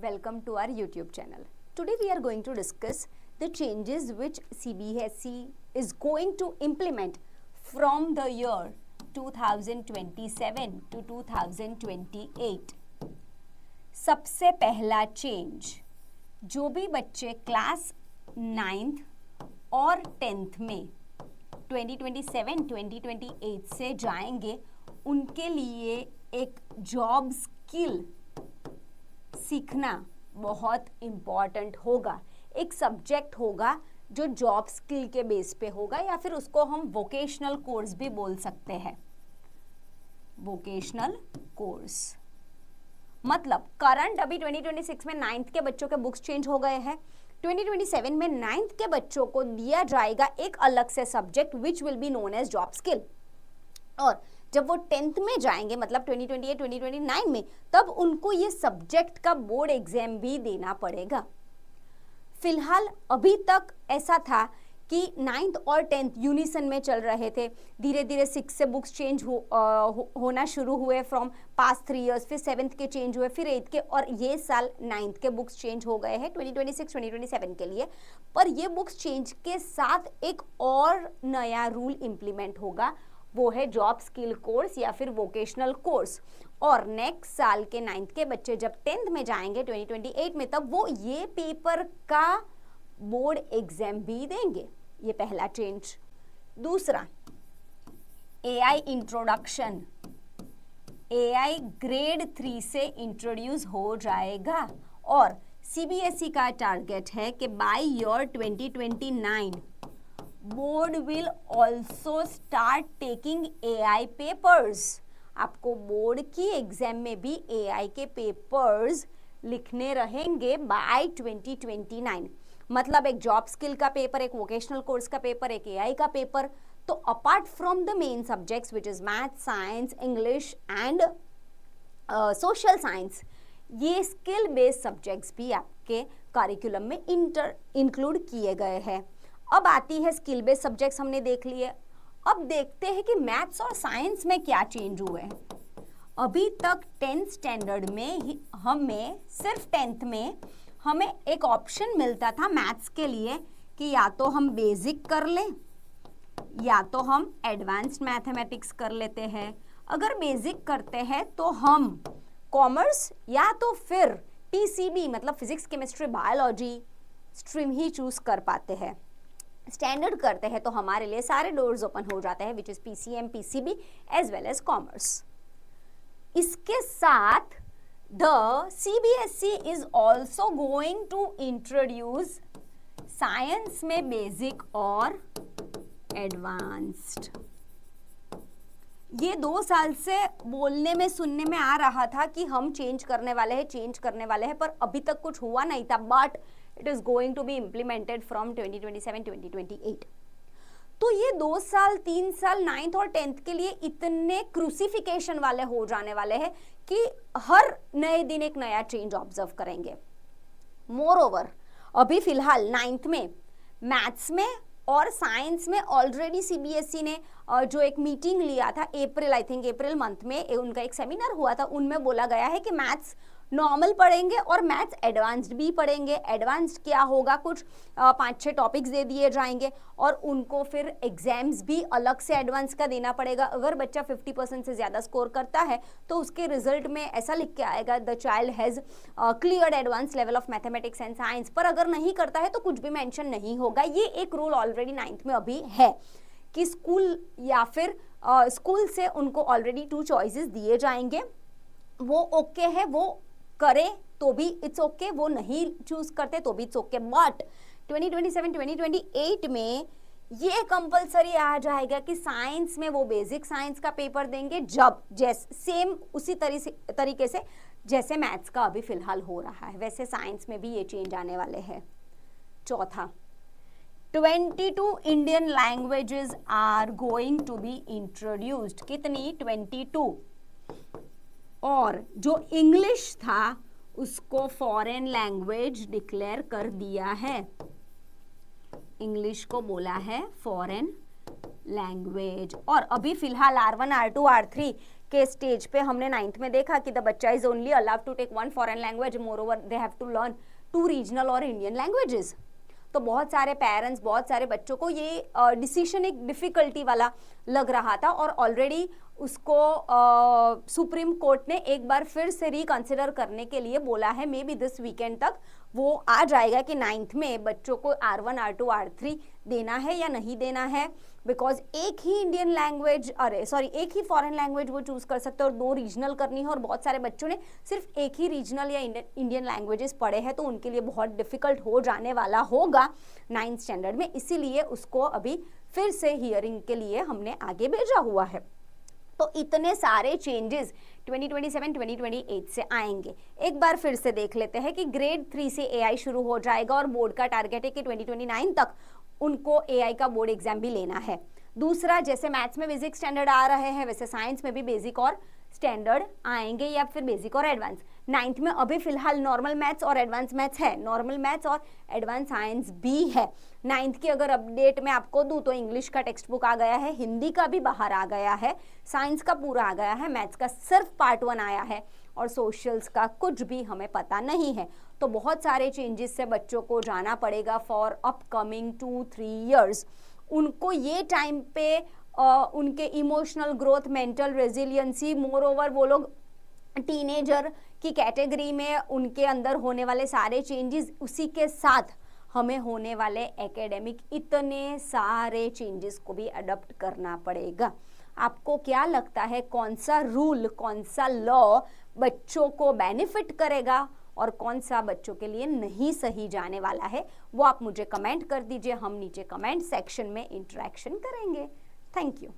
welcome to our YouTube channel. Today we are going to discuss the changes which CBSE is going to implement from the year 2027 to 2028. सबसे पहला change, जो भी बच्चे class 9th और 10th में 2027-2028 से जाएंगे उनके लिए एक जॉब स्किल सीखना बहुत इम्पॉर्टेंट होगा. एक सब्जेक्ट होगा जो जॉब स्किल के बेस पे होगा या फिर उसको हम वोकेशनल कोर्स भी बोल सकते हैं. वोकेशनल कोर्स मतलब करंट अभी 2026 में 9th के बच्चों के बुक्स चेंज हो गए हैं. 2027 में 9th के बच्चों को दिया जाएगा एक अलग से subject which will be known as job skill. और जब वो 10th में जाएंगे मतलब 2028-2029 में, तब उनको ये सब्जेक्ट का बोर्ड एग्जाम भी देना पड़ेगा. फिलहाल अभी तक ऐसा था कि 9th और 10th यूनिसन में चल रहे थे. धीरे धीरे 6 से बुक्स चेंज होना शुरू हुए फ्रॉम पास्ट 3 इयर्स. फिर 7th के चेंज हुए, फिर 8th के, और ये साल 9th के बुक्स चेंज हो गए हैं 2026-2027 के लिए. पर ये बुक्स चेंज के साथ एक और नया रूल इम्प्लीमेंट होगा, वो है जॉब स्किल कोर्स या फिर वोकेशनल कोर्स. और नेक्स्ट साल के 9th के बच्चे जब 10th में जाएंगे 2028 में, तब वो ये पेपर का बोर्ड एग्जाम भी देंगे. ये पहला चेंज. दूसरा, एआई इंट्रोडक्शन. एआई ग्रेड 3 से इंट्रोड्यूस हो जाएगा और सीबीएसई का टारगेट है कि by year 2029 board will also start taking AI papers. आपको बोर्ड की एग्जाम में भी एआई के पेपर्स लिखने रहेंगे बाय 2029. मतलब एक जॉब स्किल का पेपर, एक वोकेशनल कोर्स का पेपर, एक एआई का पेपर. तो apart from the main subjects which is math, science, English and social science, ये स्किल बेस्ड सब्जेक्ट्स भी आपके करिकुलम में इंक्लूड किए गए हैं. अब आती है स्किल बेस्ड सब्जेक्ट्स, हमने देख लिए. अब देखते हैं कि मैथ्स और साइंस में क्या चेंज हुए हैं. अभी तक 10th स्टैंडर्ड में हमें सिर्फ 10th में हमें एक ऑप्शन मिलता था मैथ्स के लिए कि या तो हम बेसिक कर लें या तो हम एडवांस्ड मैथमेटिक्स कर लेते हैं. अगर बेसिक करते हैं तो हम कॉमर्स या तो फिर पीसीबी मतलब फिजिक्स, केमिस्ट्री, बायोलॉजी स्ट्रीम ही चूज कर पाते हैं. स्टैंडर्ड करते हैं तो हमारे लिए सारे डोर्स ओपन हो जाते हैं which is PCM, PCB as well as commerce. इसके साथ the CBSE is also going to introduce science में बेसिक और एडवांस्ड. ये 2 साल से बोलने में सुनने में आ रहा था कि हम चेंज करने वाले हैं, पर अभी तक कुछ हुआ नहीं था. But it is going to be implemented from 2027-2028. तो ये 2 साल 3 साल 9th और 10th के लिए इतने क्रूसिफिकेशन वाले हो जाने वाले हैं कि हर नए दिन एक नया चेंज ऑब्जर्व करेंगे. मोर ओवर अभी फिलहाल 9th में मैथ्स में और साइंस में ऑलरेडी सीबीएसई ने जो एक मीटिंग लिया था अप्रैल मंथ में, उनका एक सेमिनार हुआ था. उनमें बोला गया है कि मैथ्स नॉर्मल पढ़ेंगे और मैथ्स एडवांस्ड भी पढ़ेंगे. एडवांस्ड क्या होगा, कुछ 5-6 टॉपिक्स दे दिए जाएंगे और उनको फिर एग्जाम्स भी अलग से एडवांस का देना पड़ेगा. अगर बच्चा 50% से ज़्यादा स्कोर करता है तो उसके रिजल्ट में ऐसा लिख के आएगा the child has cleared advance level of mathematics and science. पर अगर नहीं करता है तो कुछ भी मेंशन नहीं होगा. ये एक रूल ऑलरेडी 9th में अभी है कि स्कूल या फिर स्कूल से उनको ऑलरेडी 2 चॉइसेस दिए जाएंगे. वो ओके है, वो करे तो भी इट्स ओके, वो नहीं चूज करते तो भी इट्स ओके. बट 2027-2028 में ये कंपलसरी आ जाएगा कि साइंस में वो बेसिक साइंस का पेपर देंगे, जब सेम उसी तरीके से जैसे मैथ्स का अभी फिलहाल हो रहा है, वैसे साइंस में भी ये चेंज आने वाले हैं. चौथा, 22 Indian languages are going to be introduced. कितनी? 22. और जो इंग्लिश था उसको फॉरेन लैंग्वेज डिक्लेयर कर दिया है. इंग्लिश को बोला है फॉरेन लैंग्वेज. और अभी फिलहाल R1, R2, R3 के स्टेज पे हमने 9th में देखा कि द बच्चा is only allowed to take 1 foreign language, moreover they have to learn 2 regional और इंडियन लैंग्वेजेस। तो बहुत सारे पेरेंट्स, बहुत सारे बच्चों को ये डिसीजन एक डिफ़िकल्टी वाला लग रहा था और ऑलरेडी उसको सुप्रीम कोर्ट ने एक बार फिर से रिकंसिडर करने के लिए बोला है। मे बी दिस वीकेंड तक वो आ जाएगा कि 9th में बच्चों को R1, R2, R3 देना है या नहीं देना है, बिकॉज एक ही इंडियन लैंग्वेज, एक ही फॉरेन लैंग्वेज वो चूज कर सकते हैं और 2 रीजनल करनी है। और बहुत सारे बच्चों ने सिर्फ एक ही रीजनल या इंडियन लैंग्वेजेस पढ़े हैं, तो उनके लिए बहुत डिफिकल्ट हो जाने वाला होगा 9th स्टैंडर्ड में। इसीलिए उसको अभी फिर से हियरिंग के लिए हमने आगे भेजा हुआ है। तो इतने सारे चेंजेस 2027-2028 से आएंगे। एक बार फिर से देख लेते हैं कि ग्रेड 3 से AI शुरू हो जाएगा और बोर्ड का टारगेट है कि 2029 तक उनको AI का बोर्ड एग्जाम भी लेना है। दूसरा, जैसे मैथ्स में बेसिक स्टैंडर्ड आ रहे हैं, वैसे साइंस में भी बेसिक और स्टैंडर्ड आएंगे या फिर बेसिक और एडवांस। 9th में अभी फिलहाल नॉर्मल मैथ्स और एडवांस मैथ्स है, नॉर्मल मैथ्स और एडवांस साइंस भी है। 9th की अगर अपडेट मैं आपको दूं तो इंग्लिश का टेक्स्ट बुक आ गया है, हिंदी का भी बाहर आ गया है, साइंस का पूरा आ गया है, मैथ्स का सिर्फ पार्ट 1 आया है और सोशल्स का कुछ भी हमें पता नहीं है। तो बहुत सारे चेंजेस से बच्चों को जाना पड़ेगा फॉर अपकमिंग 2-3 ईयर्स। उनको ये टाइम पे उनके emotional growth, mental resiliency, more over वो लोग टीनेजर की कैटेगरी में उनके अंदर होने वाले सारे चेंजेस, उसी के साथ हमें होने वाले एकेडमिक इतने सारे चेंजेस को भी अडॉप्ट करना पड़ेगा। आपको क्या लगता है कौन सा रूल, कौन सा लॉ बच्चों को बेनिफिट करेगा और कौन सा बच्चों के लिए नहीं सही जाने वाला है? वो आप मुझे कमेंट कर दीजिए, हम नीचे कमेंट सेक्शन में इंटरेक्शन करेंगे। Thank you.